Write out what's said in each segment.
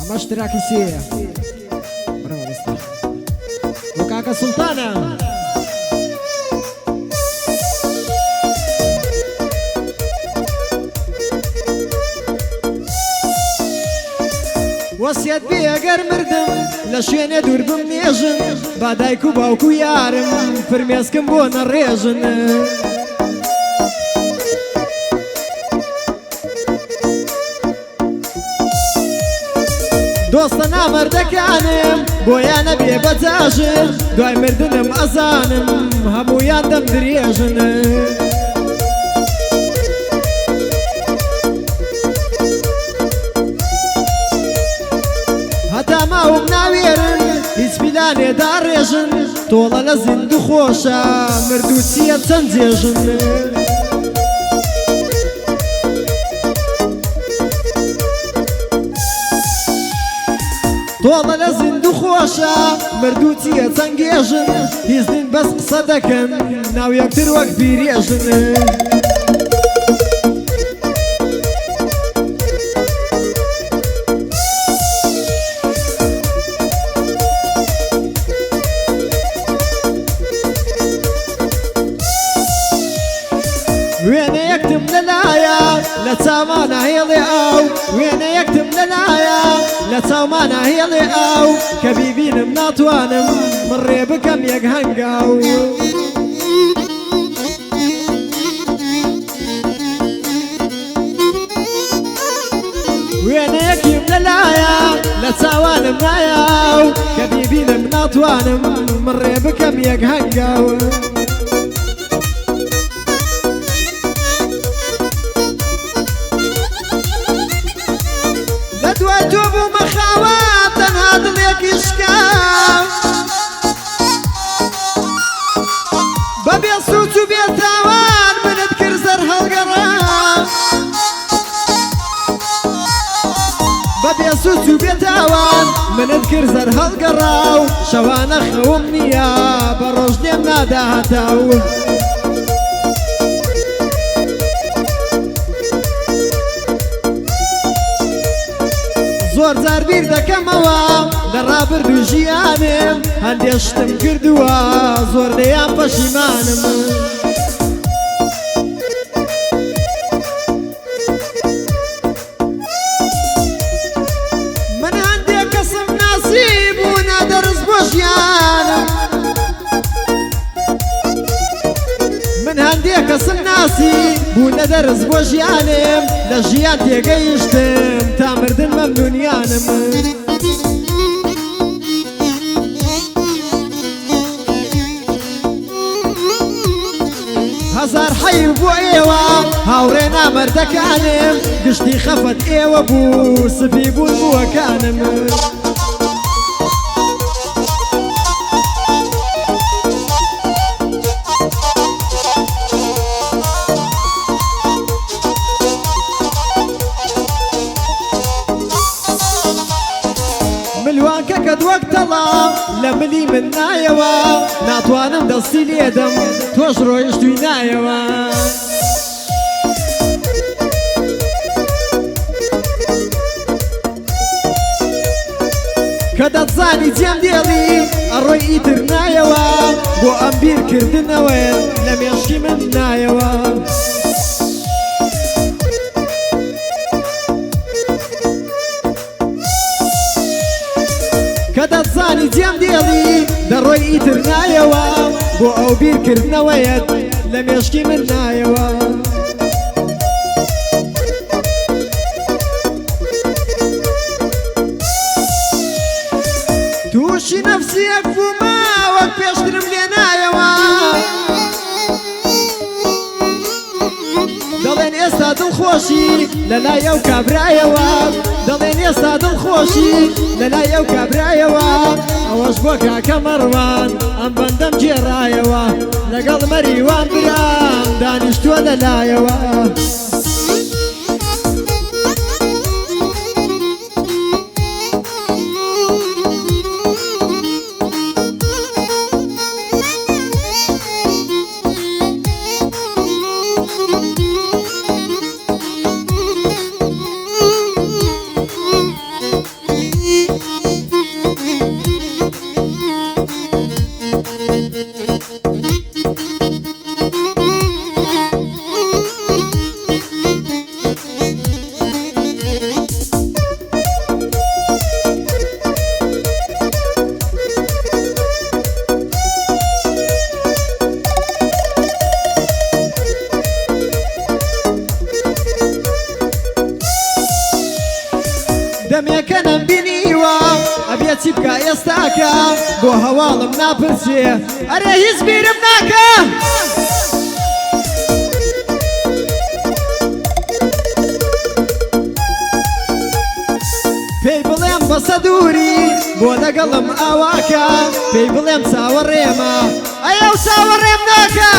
اما اشتراكي سيه برافو دستر وكاكا سلطانة وصيت بي اگر مردم لشوێنێ دوور بمێژن با دایک و باوک و یارم فرمێسکم بۆ نەڕێژن دۆستە نامەردەکانم بۆیان نەبێ بەجاژن دوای مردنم ئەزانم هەموویان دەم درێژن هەتا ماوم ناوێرن هیچ میلانێدا ڕێژن تۆڵە لە زیند و خۆشە مرد و چیە چەند جێژن تۆڵە لە زیند و خۆشە مرد و چیە چەند گێژن هیچ دین بەس قسە دەکەن ناو یەکتر وەک بیرێژن وێنە یەکتم لەلایە لە چاومانە هێڵێ ئاو وێنە یەکتم لەلایە لە چاومانە هێڵێ ئاو کە بیبینم ناتوانم من ڕێ بکەم یەک هەنگاو وێنە یەکیم لەلایە لە چاوانم نایاو کە بیبینم ناتوانم من ڕێ بکەم یەک هەنگاو دوای تۆ بوومە خاوات تەنها دڵێکی شکاو بە بێ سووچ و بێتاوان منت کرد زەر هەڵگەڕام بە بێ سووچ و بێتاوان منت کرد زەر هەڵگەڕاو شەوانە خەوم نییە بە ڕۆژ لێم نادا هەتاو زۆر جار بیر دەکەمەوە لە ڕابرد و ژیانم هەندێک شتم کردووە زۆر لێیان پەشیمانم من هەندێک کەسم ناسیب و نادەرز بۆ ژیانم من هەندێک کەسم ناسی بوو نەدەرز بۆ ژیانم لە ژیان تێگەیشتم تا مردن مەمنونیانم هەزار حەیف بۆ ئێوە هاوڕێ نامەردەکانم گشتی خەفەت ئێوە بوو سپی بوون بووەکانم ملوانکە کە دووەک تەڵا لە ملی من نایەوە ناتوانم دەستی لێدەم تۆش ڕۆیشتووی نایەوە کە دەتزانی جێم دێڵی ئەڕۆی ئیتر نایەوە بۆ ئەم بیرکردنەوەیە لە مێشکی من نایەوە کە دەتزانی جێم دێڵی دەڕۆی ئیتر نایەوە بۆ ئەو بیرکردنەوەیەت لە مێشکی من نایەوە تووشی نەفسیەک بوومە وەک پێشترم لێ نایەوە دەڵێن ئێستا دڵخۆشی لەلای ئەو کابرایەوە دەڵێن ئێستا دڵخۆشی لەلای ئەو کابرایەوە ئەوەش بۆ کاکە مەڕوان ئەم بەندەم گێڕایەوە لەگەڵ مەریوان برام دانیشتووە لەلایەوە دەمێکە نەمبینیوە ئەبێ چی بکە ئێستاکە بۆ هەواڵم ناپرسێ ئەرێ هیچ بیرم ناکە پێی بڵێم بەسە دووری بۆ لەگەڵم ئاواکە پێی بڵێم چاوەڕێمە ئەو چاوەڕێم ناکە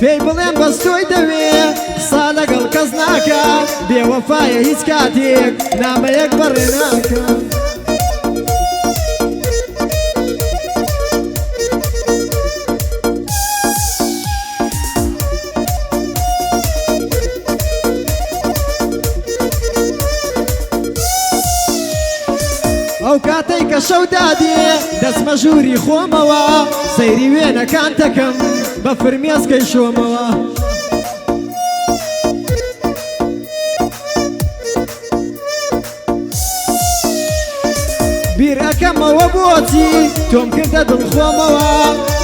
پێی بڵێم بەستۆی دەوێ قسا لەگەڵ کەس ناکە بێوەفایە هیچ کاتێک نامەیەک بەڕێ ناکە ئەو کاتەی کە شەو دادێ دەچمە ژووری خۆمەوە سەیری وێنەکان دەکەم بە فرمێسکەی شۆمەوە بیر ئەکەمەوە بۆچی تۆم کردە دڵخۆمەوە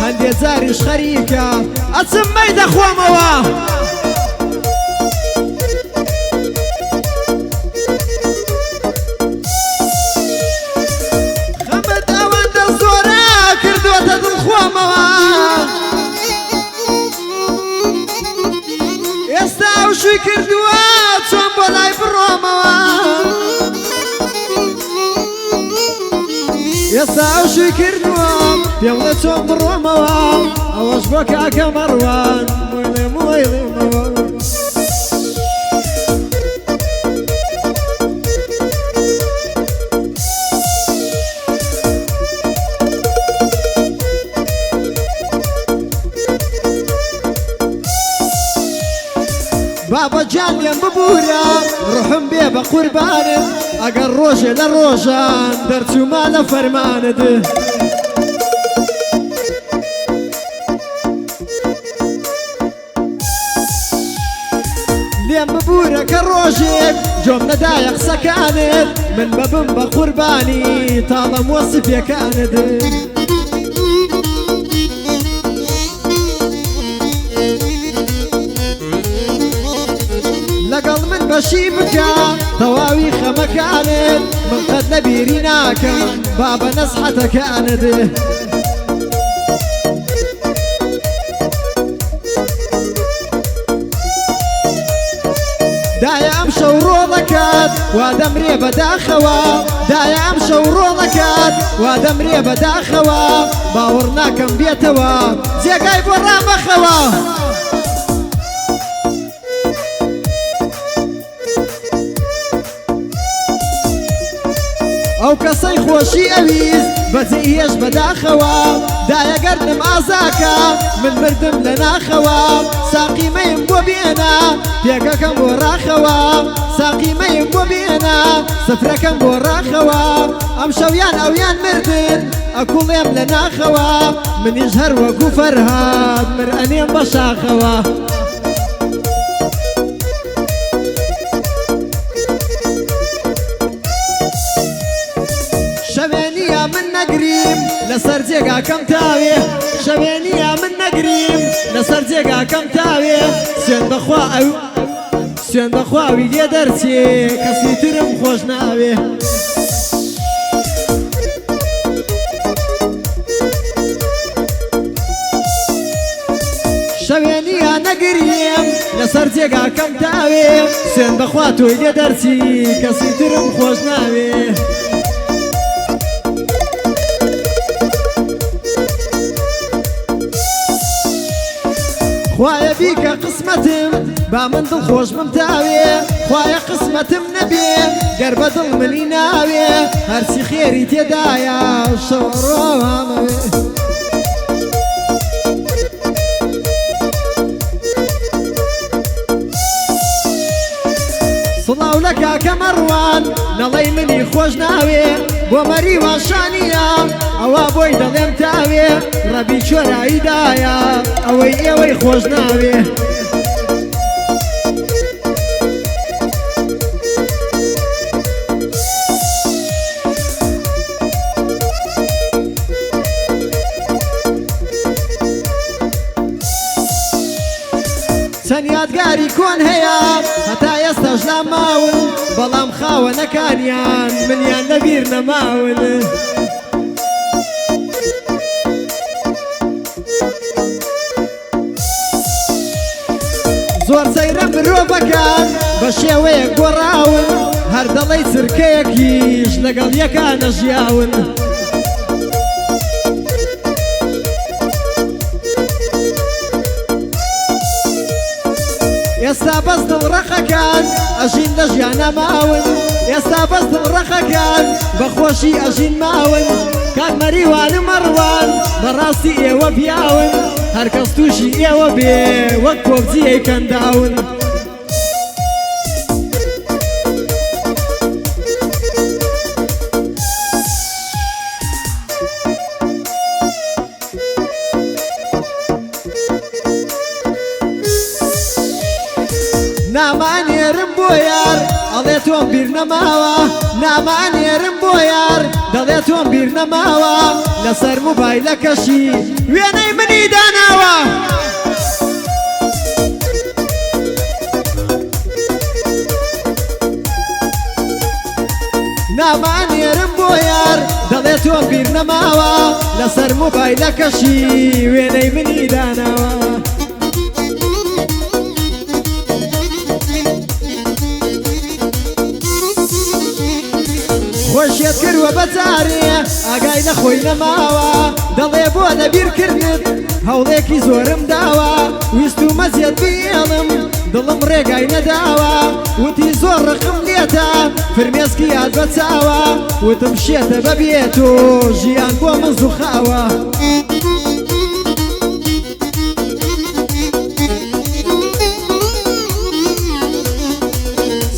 هەندێ جاریش خەریکە ئەچم مەی دەخۆمەوە ئێستا شووی کردووە چۆن بۆ لای بڕۆمەوە ئێستا شووی کردووە پێڵێ چۆن بڕۆمەوە ئەوەش بۆ کاکە مەڕوان مویڵێ مویڵێمەوە بابا جان لێم ببوورە ڕوحم بێ بە قوربانت ئەگەر ڕۆژێ لە ڕۆژان دەرچووما لە فەرمانت لێم ببوورە کە ڕۆژێک جۆم نەدایە قسەکانت من ببم بە قوربانی تاڵەم وەسفیەکانت لەگەڵ من بەشی بکە تەواوی خەمەکانت من قەت لەبیری ناکەم با بە نەسحەتەکانت دایە ئەم شەو ڕۆڵەکات وا دەمرێ بەداخەوە دایە ئەم شەو ڕۆڵەکات وا دەمرێ بەداخەوە باوەڕ ناکەم بێتەوە جێگای بۆ ڕامەخەوە ئەو کەسەی خۆشی ئەویست بەجێ هێش بەداخەوە دایەگەرنم ئازاکە من مردم لە ناخەوە ساقیمەیم بۆ بێنە پێکەکەم بۆ ڕاخەوە ساقیمەیم بۆ بێنە سفرەکەم بۆ ڕاخەوە ئەم شەویان ئەویان مردن ئەکوڵێم لە ناخەوە منیش هەر وەکو فەرهاد من ئەنێم بە شاخەوە شەوێنیە من نەگریم لەسەر جێگاکەم تاوێ شەوێنیە من نەگریم لەسەر جێگاکەم تاوێ سوێن بەخواوی لێ دەرچێ کەسی ترم خۆش ناوێ شەوێنیە نەگریم لەسەر جێگاکەم تاوێ سوێن بەخوا تۆی لێ دەرچی کەسی ترم خۆش ناوێ خوایە بیکە قسمەتم با من دڵخۆش بمتاوێ خوایە قسمەتم نەبێ گەر بە دڵ منی ناوێ هەرچی خێری تێدایە شەوە ڕۆمەوێ سڵاو لە کاکە مەڕوان نەڵەی منی خۆش ناوێ بۆ مەری واشانیە ئەوە بۆی دەڵێم تاوێ ڕەبی چۆراییدایە ئەوەی ئێوەی خۆش ناوێ چەند یادگاری کۆن هەیە هەتا ئێستاش لا ماون بەڵام خاوەنەکانیان منیان لەبیر نەماون زۆر سەیرە مرۆڤەکان بە شێوەیەک گۆڕاون هەر دەڵێی چرکەیەکیش لەگەڵ یەکانە ژیاون ئێستا بەس دڵڕەخەکان ئەژین لە ژیانە ماون ئێستا بەس دڵڕەخەکان بەخۆشی ئەژین ماون کاک مەریوان و مەڕوان بەڕاستی ئێوە پیاون هەرکەس تووشی ئێوە بێ وەک کۆبجیەی کەنداون نامانێرم بۆ یار ئەڵێ تۆم بیر نەماوە نامانێرم بۆ یار دەڵێ تۆم بیر نەماوە لەسەر موبایلەکەشی وێنەی منی داناوە نامانێرم بۆ یار دەڵێ تۆم بیر نەماوە لەسەر موبایلەکەشی وێنەی منی داناوە خۆشیت کردوە بەجارێ ئاگای لە خۆی نەماوە دەڵێ بۆ لەبیرکردت هەوڵێکی زۆرم داوە ویست و مەزیەت بێڵم دڵم ڕێگای نەداوە وتی زۆر ڕقم لێتە فرمێسکی یاد بەچاوە وتم شێتە بەبێت و ژیان بۆ من زوخاوە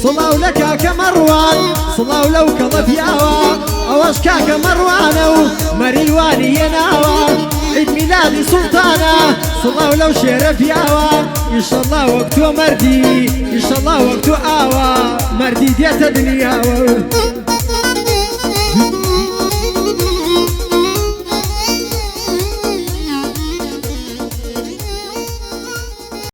سڵاو لە کاکە مەڕوان سڵاو لەو کەڵە پیاوە ئەوەش کاکە مەڕوانە و مەریوانی هێناوە عید میلادی سوڵتانە سڵاو لەو شێرە پیاوە ئیشەڵڵا وەک تۆ مەردی ئیشەڵڵا وەک تۆ ئاوە مەردی دێتە دنیاوە